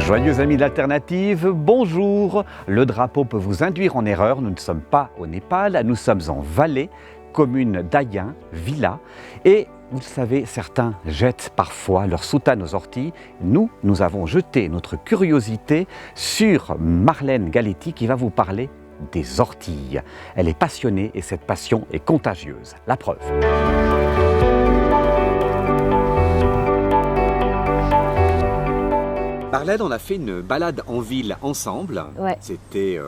Joyeux amis d'Alternative, bonjour. Le drapeau peut vous induire en erreur, nous ne sommes pas au Népal, nous sommes en Valais, commune d'Ayen, Villa. Et vous le savez, certains jettent parfois leur soutane aux orties. Nous avons jeté notre curiosité sur Marlène Galetti qui va vous parler des orties. Elle est passionnée et cette passion est contagieuse. La preuve. Marlène, on a fait une balade en ville ensemble. Ouais. C'était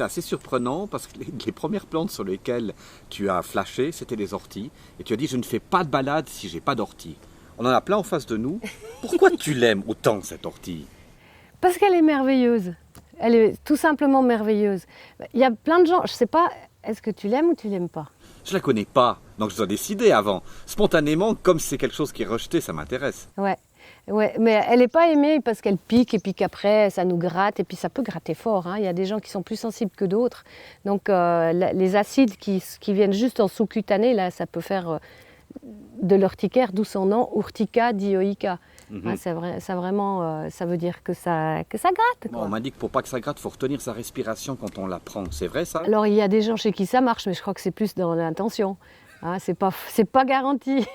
assez surprenant parce que les premières plantes sur lesquelles tu as flashé, c'était les orties. Et tu as dit, je ne fais pas de balade si j'ai pas d'ortie. On en a plein en face de nous. Pourquoi tu l'aimes autant, cette ortie? Parce qu'elle est merveilleuse. Elle est tout simplement merveilleuse. Il y a plein de gens, je ne sais pas, est-ce que tu l'aimes ou tu l'aimes pas? Je la connais pas, donc je dois décider avant. Spontanément, comme c'est quelque chose qui est rejeté, ça m'intéresse. Ouais, mais elle n'est pas aimée parce qu'elle pique et puis qu'après ça nous gratte et puis ça peut gratter fort. Hein. Il y a des gens qui sont plus sensibles que d'autres. Donc les acides qui viennent juste en sous-cutané, là, ça peut faire de l'urticaire, d'où son nom, urtica dioica. Hein, ça veut dire que ça gratte. Quoi. Bon, on m'a dit que pour pas que ça gratte, il faut retenir sa respiration quand on la prend. C'est vrai ça? Alors il y a des gens chez qui ça marche, mais je crois que c'est plus dans l'intention. Hein, c'est pas garanti.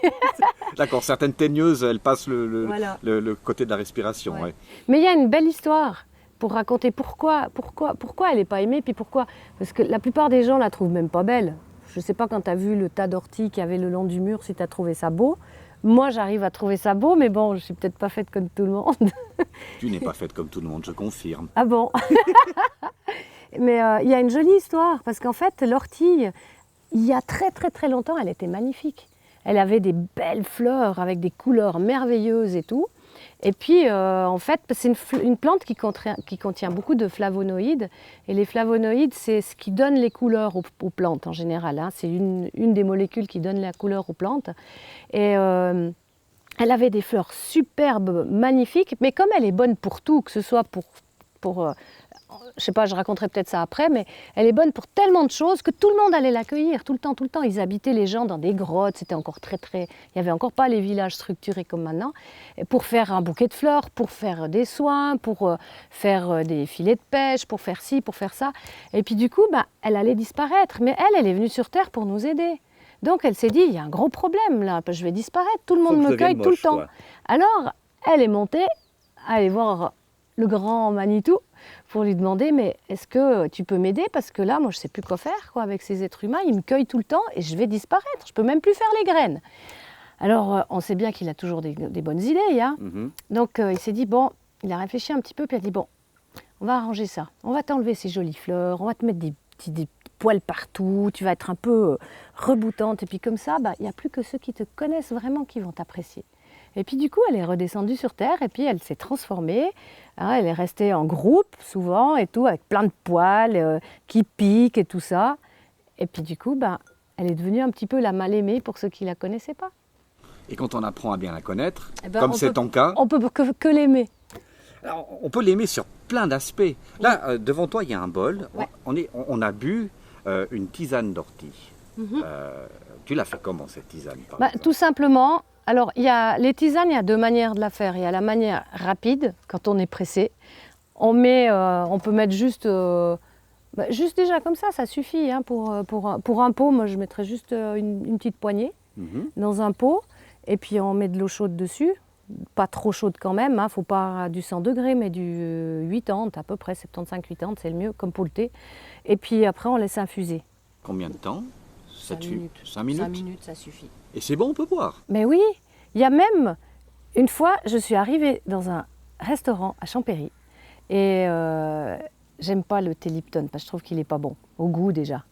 D'accord, certaines teigneuses, elles passent Voilà. le côté de la respiration. Ouais. Mais il y a une belle histoire pour raconter pourquoi elle n'est pas aimée, puis pourquoi. Parce que la plupart des gens la trouvent même pas belle. Je ne sais pas quand tu as vu le tas d'orties qu'il y avait le long du mur, si tu as trouvé ça beau. Moi, j'arrive à trouver ça beau, mais bon, je suis peut-être pas faite comme tout le monde. Tu n'es pas faite comme tout le monde, je confirme. Ah bon? Mais il y a une jolie histoire, parce qu'en fait, l'ortie, il y a très très très longtemps, elle était magnifique. Elle avait des belles fleurs avec des couleurs merveilleuses et tout. Et puis, en fait, c'est une plante qui contient beaucoup de flavonoïdes. Et les flavonoïdes, c'est ce qui donne les couleurs aux plantes en général. Hein. C'est une des molécules qui donne la couleur aux plantes. Et elle avait des fleurs superbes, magnifiques. Mais comme elle est bonne pour tout, que ce soit pour je sais pas, je raconterai peut-être ça après, mais elle est bonne pour tellement de choses que tout le monde allait l'accueillir tout le temps. Ils habitaient les gens dans des grottes, c'était encore il n'y avait encore pas les villages structurés comme maintenant, et pour faire un bouquet de fleurs, pour faire des soins, pour faire des filets de pêche, pour faire ci, pour faire ça. Et puis du coup, elle allait disparaître, mais elle est venue sur Terre pour nous aider. Donc elle s'est dit, il y a un gros problème là, je vais disparaître, tout le monde me cueille tout le temps. Quoi. Alors, elle est montée, aller voir le grand Manitou, pour lui demander, mais est-ce que tu peux m'aider? Parce que là, moi, je ne sais plus quoi faire avec ces êtres humains. Ils me cueillent tout le temps et je vais disparaître. Je ne peux même plus faire les graines. Alors, on sait bien qu'il a toujours des bonnes idées. Hein. Donc, il s'est dit, bon, il a réfléchi un petit peu, puis il a dit, bon, on va arranger ça. On va t'enlever ces jolies fleurs, on va te mettre des poils partout, tu vas être un peu reboutante. Et puis comme ça, il n'y a plus que ceux qui te connaissent vraiment qui vont t'apprécier. Et puis du coup, elle est redescendue sur Terre et puis elle s'est transformée. Hein, elle est restée en groupe souvent et tout, avec plein de poils qui piquent et tout ça. Et puis du coup, elle est devenue un petit peu la mal-aimée pour ceux qui ne la connaissaient pas. Et quand on apprend à bien la connaître, comme c'est ton cas... On peut que l'aimer. Alors, on peut l'aimer sur plein d'aspects. Là, devant toi, il y a un bol. Ouais. On a bu une tisane d'ortie. Tu l'as fait comment, cette tisane tout simplement... Alors, les tisanes, il y a deux manières de la faire. Il y a la manière rapide, quand on est pressé. On peut mettre juste déjà comme ça suffit. Hein, pour un pot, moi, je mettrais juste une petite poignée dans un pot. Et puis, on met de l'eau chaude dessus. Pas trop chaude quand même. Hein, faut pas du 100 degrés, mais du 80 à peu près, 75-80, c'est le mieux, comme pour le thé. Et puis, après, on laisse infuser. Combien de temps? 5 minutes. 5 minutes? 5 minutes, ça suffit. Et c'est bon, on peut boire? Mais oui, il y a même, une fois, je suis arrivée dans un restaurant à Champéry et j'aime pas le thé Lipton parce que je trouve qu'il n'est pas bon, au goût déjà.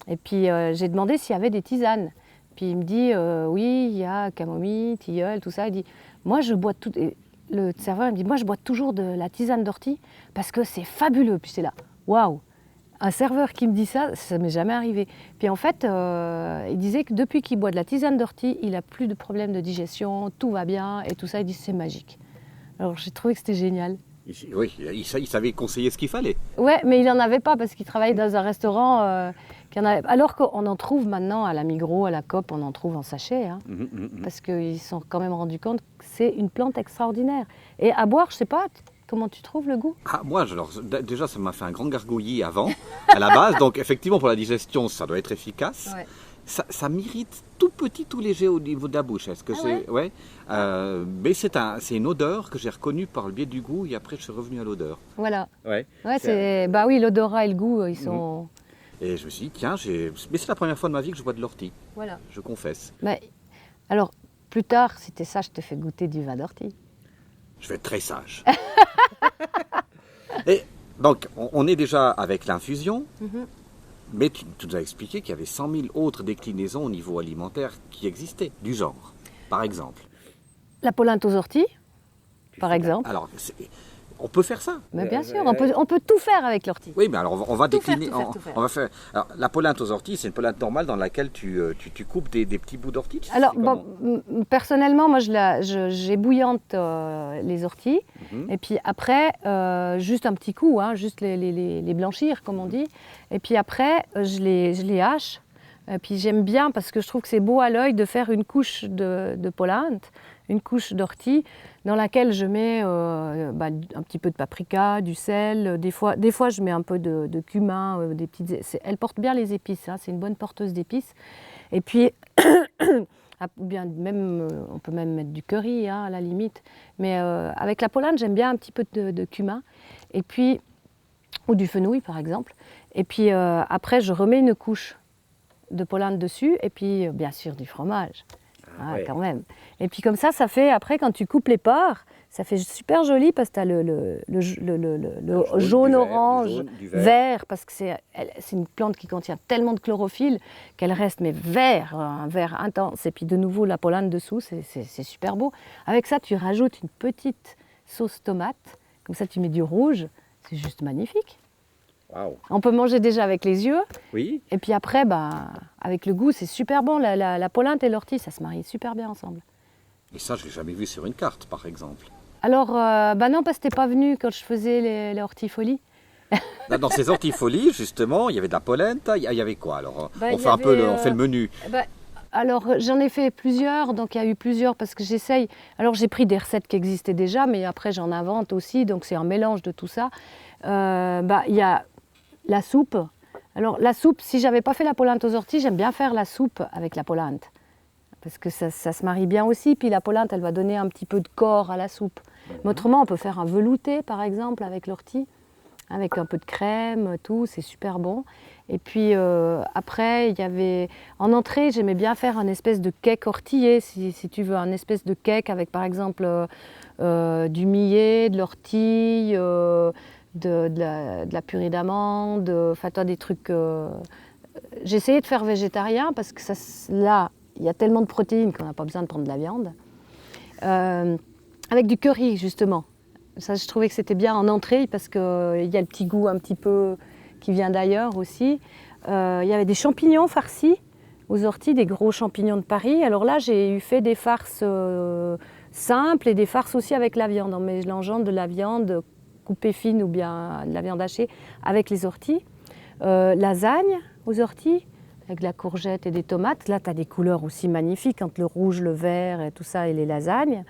Et puis j'ai demandé s'il y avait des tisanes. Puis il me dit, oui, il y a camomille, tilleul, tout ça. Il dit, moi je bois tout. Et le serveur il me dit, moi je bois toujours de la tisane d'ortie parce que c'est fabuleux. Puis c'est là, waouh! Un serveur qui me dit ça ne m'est jamais arrivé. Puis en fait, il disait que depuis qu'il boit de la tisane d'ortie, il n'a plus de problème de digestion, tout va bien et tout ça. Il dit c'est magique. Alors j'ai trouvé que c'était génial. Oui, il savait conseiller ce qu'il fallait. Ouais, mais il n'en avait pas parce qu'il travaillait dans un restaurant. Alors qu'on en trouve maintenant à la Migros, à la Coop, on en trouve en sachet. Hein, parce qu'ils se sont quand même rendus compte que c'est une plante extraordinaire. Et à boire, je ne sais pas, Comment tu trouves le goût? Ah, moi, déjà, ça m'a fait un grand gargouillis avant, à la base. Donc, effectivement, pour la digestion, ça doit être efficace. Ouais. Ça m'irrite tout petit, tout léger au niveau de la bouche. Est-ce que c'est... Ouais. Mais c'est une odeur que j'ai reconnue par le biais du goût et après, je suis revenu à l'odeur. Voilà. Ouais. Bah oui, l'odorat et le goût, ils sont... Et je me suis dit, tiens, mais c'est la première fois de ma vie que je bois de l'ortie. Voilà. Je confesse. Mais, alors, plus tard, si t'es sage, je te fais goûter du vin d'ortie. Je vais être très sage. Et donc, on est déjà avec l'infusion, mais tu nous as expliqué qu'il y avait 100 000 autres déclinaisons au niveau alimentaire qui existaient, du genre, par exemple. La polenta aux orties, par exemple. Alors, on peut faire ça. Mais bien sûr, on peut tout faire avec l'ortie. Oui, mais alors on va décliner. Tout faire. On va faire. Alors, la polenta aux orties, c'est une polenta normale dans laquelle tu coupes des petits bouts d'ortie. Alors, personnellement, moi, j'ébouillante les orties. Et puis après, juste un petit coup, hein, juste les blanchir, comme on dit. Et puis après, je les hache. Et puis j'aime bien, parce que je trouve que c'est beau à l'œil, de faire une couche de polenta, une couche d'ortie, dans laquelle je mets un petit peu de paprika, du sel. Des fois je mets un peu de cumin, des petites. Elle porte bien les épices, hein, c'est une bonne porteuse d'épices. Et puis, ou bien même, on peut même mettre du curry, hein, à la limite. Mais avec la polenta, j'aime bien un petit peu de cumin. Et puis, ou du fenouil, par exemple. Et puis après, je remets une couche de polenta dessus. Et puis, bien sûr, du fromage. Quand même. Et puis comme ça fait, après, quand tu coupes les parts, ça fait super joli parce que tu as le jaune, orange, vert, parce que c'est une plante qui contient tellement de chlorophylle qu'elle reste vert, un vert intense. Et puis de nouveau, la polenta dessous, c'est super beau. Avec ça, tu rajoutes une petite sauce tomate, comme ça tu mets du rouge, c'est juste magnifique. Wow. On peut manger déjà avec les yeux. Oui. Et puis après, avec le goût, c'est super bon. La polenta et l'ortie, ça se marie super bien ensemble. Et ça, je ne l'ai jamais vu sur une carte, par exemple. Alors, non, parce que tu n'es pas venu quand je faisais les hortifolies. Dans ces hortifolies, justement, il y avait de la polenta. Il y avait quoi alors? On fait le menu. Alors, j'en ai fait plusieurs, donc il y a eu plusieurs parce que j'essaye. Alors, j'ai pris des recettes qui existaient déjà, mais après, j'en invente aussi, donc c'est un mélange de tout ça. Il y a la soupe. Alors, la soupe, si j'avais pas fait la polenta aux orties, j'aime bien faire la soupe avec la polenta. Parce que ça se marie bien aussi. Puis la polenta, elle va donner un petit peu de corps à la soupe. Mais autrement, on peut faire un velouté, par exemple, avec l'ortie, avec un peu de crème, tout, c'est super bon. Et puis après, il y avait... En entrée, j'aimais bien faire un espèce de cake ortillé, si tu veux, un espèce de cake avec, par exemple, du millet, de l'ortie, de la purée d'amande, enfin, toi, des trucs... J'ai essayé de faire végétarien parce que là, il y a tellement de protéines qu'on n'a pas besoin de prendre de la viande. Avec du curry, justement. Ça, je trouvais que c'était bien en entrée parce qu'il y a le petit goût un petit peu qui vient d'ailleurs aussi. Il y avait des champignons farcis aux orties, des gros champignons de Paris. Alors là, j'ai fait des farces simples et des farces aussi avec la viande, en mélangeant de la viande coupée fine ou bien de la viande hachée avec les orties. Lasagne aux orties, avec de la courgette et des tomates. Là, tu as des couleurs aussi magnifiques, entre le rouge, le vert et tout ça, et les lasagnes.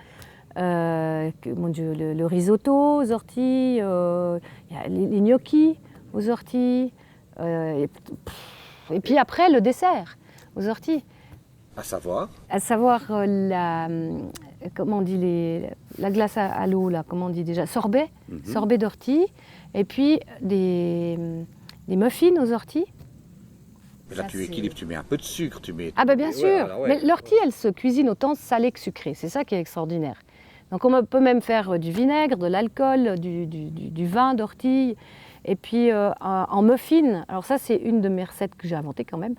Mon Dieu, le risotto aux orties, y a les gnocchis aux orties. Et puis après, le dessert aux orties. À savoir comment on dit, la glace à l'eau, là, comment on dit déjà, sorbet, sorbet d'orties. Et puis des muffins aux orties. Mais là, tu équilibres, tu mets un peu de sucre, tu mets... bien sûr, mais l'ortie, elle se cuisine autant salée que sucrée, c'est ça qui est extraordinaire. Donc on peut même faire du vinaigre, de l'alcool, du vin d'ortie, et puis en muffin. Alors ça, c'est une de mes recettes que j'ai inventées quand même.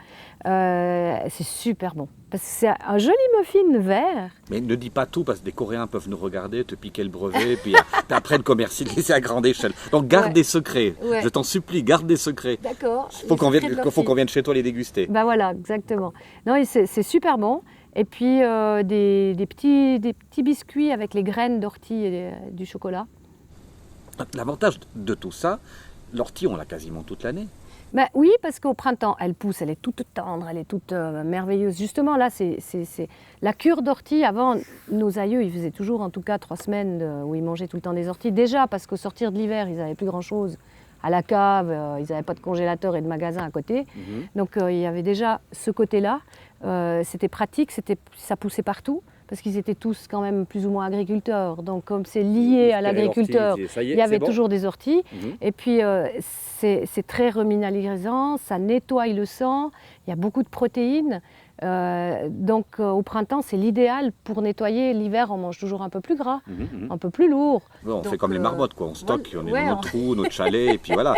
C'est super bon, parce que c'est un joli muffin vert. Mais ne dis pas tout, parce que des Coréens peuvent nous regarder, te piquer le brevet, puis après le commercialiser à grande échelle. Donc garde des secrets, je t'en supplie, garde des secrets. D'accord. Il faut qu'on vienne chez toi les déguster. Voilà, exactement. Non, c'est super bon. Et puis des petits biscuits avec les graines d'ortie et du chocolat. L'avantage de tout ça, l'ortie, on l'a quasiment toute l'année. Ben oui, parce qu'au printemps, elle pousse, elle est toute tendre, elle est toute merveilleuse. Justement, là, c'est la cure d'ortie. Avant, nos aïeux, ils faisaient toujours, en tout cas, 3 semaines où ils mangeaient tout le temps des orties. Déjà, parce qu'au sortir de l'hiver, ils n'avaient plus grand-chose à la cave, ils n'avaient pas de congélateur et de magasin à côté. Donc, il y avait déjà ce côté-là. C'était pratique, ça poussait partout. Parce qu'ils étaient tous quand même plus ou moins agriculteurs. Donc comme c'est lié à l'agriculteur, il y avait toujours des orties. Et puis c'est très reminéralisant, ça nettoie le sang, il y a beaucoup de protéines. Donc au printemps, c'est l'idéal pour nettoyer. L'hiver, on mange toujours un peu plus gras, un peu plus lourd. Bon, on Donc, fait comme les marmottes, quoi. On stocke, on est ouais, dans notre trou, notre chalet, et puis voilà.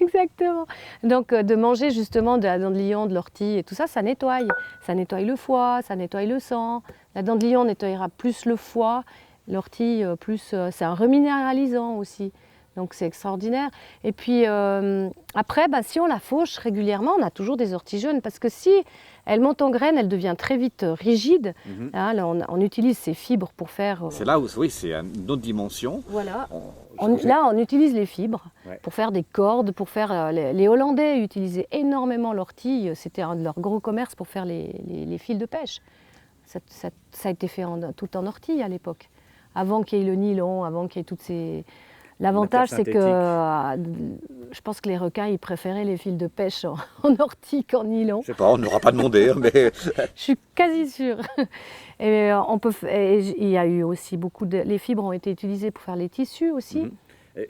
Exactement. Donc de manger justement de la dandelion, de l'ortie et tout ça, ça nettoie. Ça nettoie le foie, ça nettoie le sang. La dandelion nettoyera plus le foie, l'ortie plus... c'est un reminéralisant aussi. Donc c'est extraordinaire. Et puis après, si on la fauche régulièrement, on a toujours des orties jeunes. Parce que si elle monte en graines, elle devient très vite rigide. Hein, là, on utilise ces fibres pour faire... C'est là où, oui, c'est une autre dimension. Voilà. Là, on utilise les fibres pour faire des cordes, pour faire... les Hollandais utilisaient énormément l'ortie. C'était un de leurs gros commerces pour faire les fils de pêche. Ça a été fait tout en ortie à l'époque. Avant qu'il y ait le nylon, avant qu'il y ait toutes ces... L'avantage, c'est que je pense que les requins, ils préféraient les fils de pêche en ortie qu'en nylon. Je sais pas, on n'aura pas demandé, mais... Je suis quasi sûre. Et il y a eu aussi beaucoup de... Les fibres ont été utilisées pour faire les tissus aussi.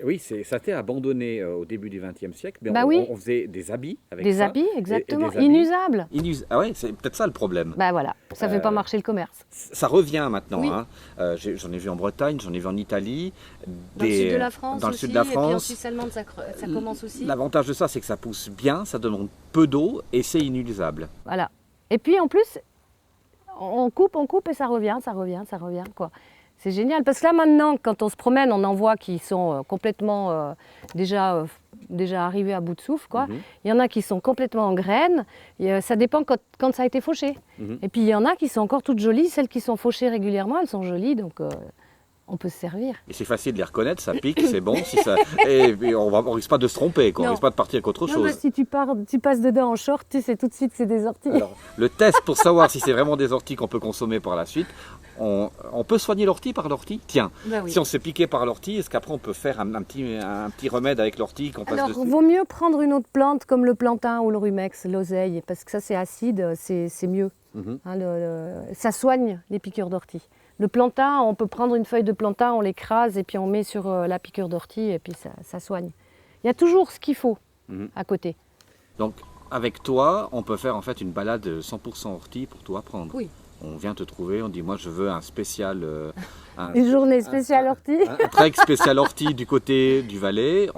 Oui, ça a été abandonné au début du XXe siècle, mais on faisait des habits avec ça. Des habits, exactement, et des habits inusables. Ah ouais, c'est peut-être ça le problème. Voilà, ça ne fait pas marcher le commerce. Ça revient maintenant. Oui. Hein. J'en ai vu en Bretagne, j'en ai vu en Italie. Dans le sud de la France dans le aussi, sud de la et puis en France. Suisse allemande, ça commence aussi. L'avantage de ça, c'est que ça pousse bien, ça demande peu d'eau et c'est inutilisable. Voilà. Et puis en plus, on coupe et ça revient, quoi. C'est génial, parce que là maintenant, quand on se promène, on en voit qui sont complètement déjà arrivés à bout de souffle, quoi. Il y en a qui sont complètement en graines, ça dépend quand ça a été fauché. Et puis il y en a qui sont encore toutes jolies, celles qui sont fauchées régulièrement, elles sont jolies, donc on peut se servir. Et c'est facile de les reconnaître, ça pique, c'est bon. Et on risque pas de se tromper, quoi. On risque pas de partir avec autre chose. Si tu passes dedans en short, tu sais tout de suite que c'est des orties. Alors, le test pour savoir si c'est vraiment des orties qu'on peut consommer par la suite, on peut soigner l'ortie par l'ortie. Tiens, Oui. si on se fait piquer par l'ortie, est-ce qu'après on peut faire un petit remède avec l'ortie qu'on passe Alors, dessus? vaut mieux prendre une autre plante comme le plantain ou le rumex, l'oseille, parce que ça c'est acide, c'est mieux. Hein, ça soigne les piqûres d'ortie. Le plantain, on peut prendre une feuille de plantain, on l'écrase et puis on met sur la piqûre d'ortie et puis ça soigne. Il y a toujours ce qu'il faut à côté. Donc, avec toi, on peut faire en fait une balade 100% ortie pour tout apprendre. Oui. On vient te trouver, on dit moi je veux un spécial... Une journée spéciale ortie. Un trek spécial ortie du côté du Valais.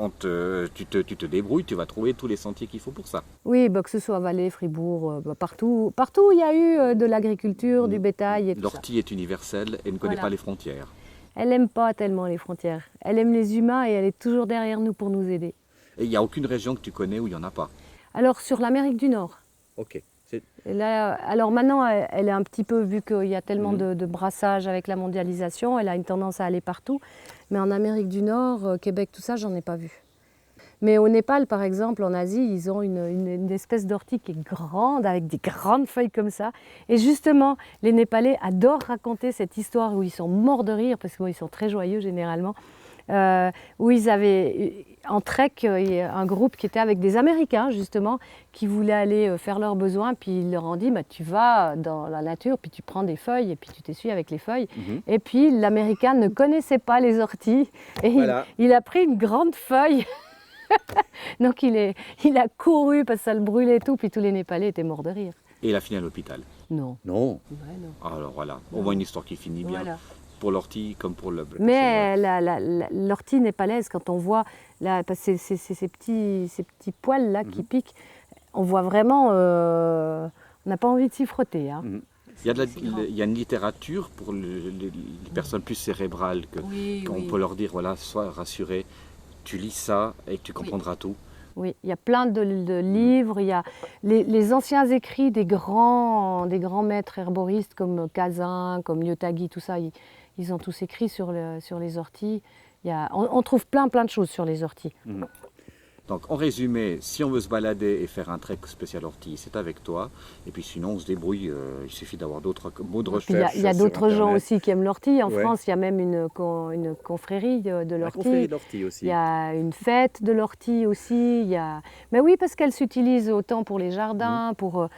Tu te débrouilles, tu vas trouver tous les sentiers qu'il faut pour ça. Oui, que ce soit Valais, Fribourg, partout où il y a eu de l'agriculture, du bétail et tout ça. L'ortie est universelle et ne connaît pas les frontières. Elle n'aime pas tellement les frontières. Elle aime les humains et elle est toujours derrière nous pour nous aider. Et il n'y a aucune région que tu connais où il n'y en a pas? Alors sur l'Amérique du Nord. Ok. Et là, alors maintenant, elle est un petit peu, vu qu'il y a tellement de brassage avec la mondialisation, elle a une tendance à aller partout. Mais en Amérique du Nord, Québec, tout ça, j'en ai pas vu. Mais au Népal, par exemple, en Asie, ils ont une espèce d'ortie qui est grande, avec des grandes feuilles comme ça. Et justement, les Népalais adorent raconter cette histoire où ils sont morts de rire, parce qu'ils sont très joyeux généralement, où ils avaient en trek un groupe qui était avec des Américains justement qui voulaient aller faire leurs besoins, puis ils leur ont dit tu vas dans la nature puis tu prends des feuilles et puis tu t'essuies avec les feuilles. Et puis l'Américain ne connaissait pas les orties et voilà. il a pris une grande feuille. Donc il a couru parce que ça le brûlait et tout, puis tous les Népalais étaient morts de rire. Et il a fini à l'hôpital? Non. Ouais, non. Alors voilà, au moins une histoire qui finit bien. Voilà. Pour l'ortie comme pour le... Mais l'ortie népalaise, quand on voit ces petits poils là qui piquent, on voit vraiment, on n'a pas envie de s'y frotter. Hein. Il y a une littérature pour les personnes plus cérébrales qu'on peut leur dire, voilà, sois rassuré, tu lis ça et tu comprendras tout. Oui, il y a plein de livres, il y a les anciens écrits des grands maîtres herboristes comme Cazin, comme Liotagui, tout ça, ils ont tous écrit sur les orties. On trouve plein de choses sur les orties. Donc en résumé, si on veut se balader et faire un trek spécial ortie, c'est avec toi. Et puis sinon, on se débrouille. Il suffit d'avoir d'autres mots de recherche. Il y a sur d'autres gens Internet. aussi qui aiment l'ortie. En Ouais. France, il y a même une confrérie de La confrérie l'ortie. d'ortie aussi. Il y a une fête de l'ortie aussi. Mais oui, parce qu'elle s'utilise autant pour les jardins, pour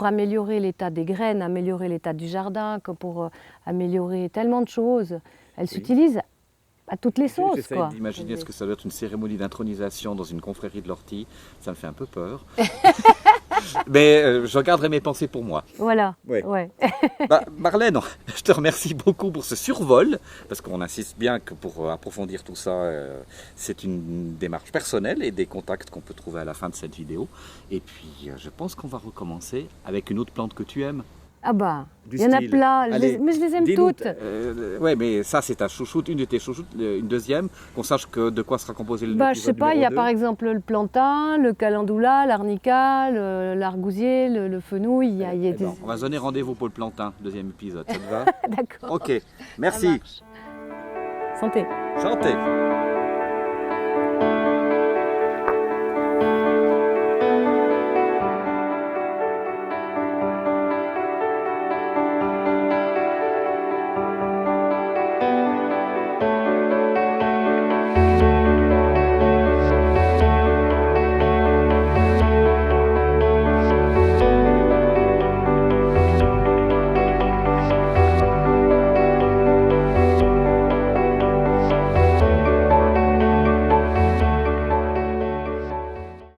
améliorer l'état des graines, améliorer l'état du jardin, que pour améliorer tellement de choses. Elle s'utilise à toutes les sauces, J'essaie quoi. d'imaginer ce que ça doit être une cérémonie d'intronisation dans une confrérie de l'ortie. Ça me fait un peu peur. Mais je garderai mes pensées pour moi. Voilà. Ouais. Ouais. Bah, Marlène, je te remercie beaucoup pour ce survol, parce qu'on insiste bien que pour approfondir tout ça, c'est une démarche personnelle et des contacts qu'on peut trouver à la fin de cette vidéo. Et puis, je pense qu'on va recommencer avec une autre plante que tu aimes. Ah bah, Du il y en a style. plein, Allez, mais je les aime dis-nous, toutes. Ouais, mais ça, c'est ta chouchoute, une de tes chouchoutes, une deuxième, qu'on sache que de quoi sera composé le Bah, je sais pas, il y a par exemple le plantain, le calendula, l'arnica, l'argousier, le fenouil. Il y a des... On va se donner rendez-vous pour le plantain, deuxième épisode, ça te va? D'accord. Ok, Ça merci. marche. Santé. Santé.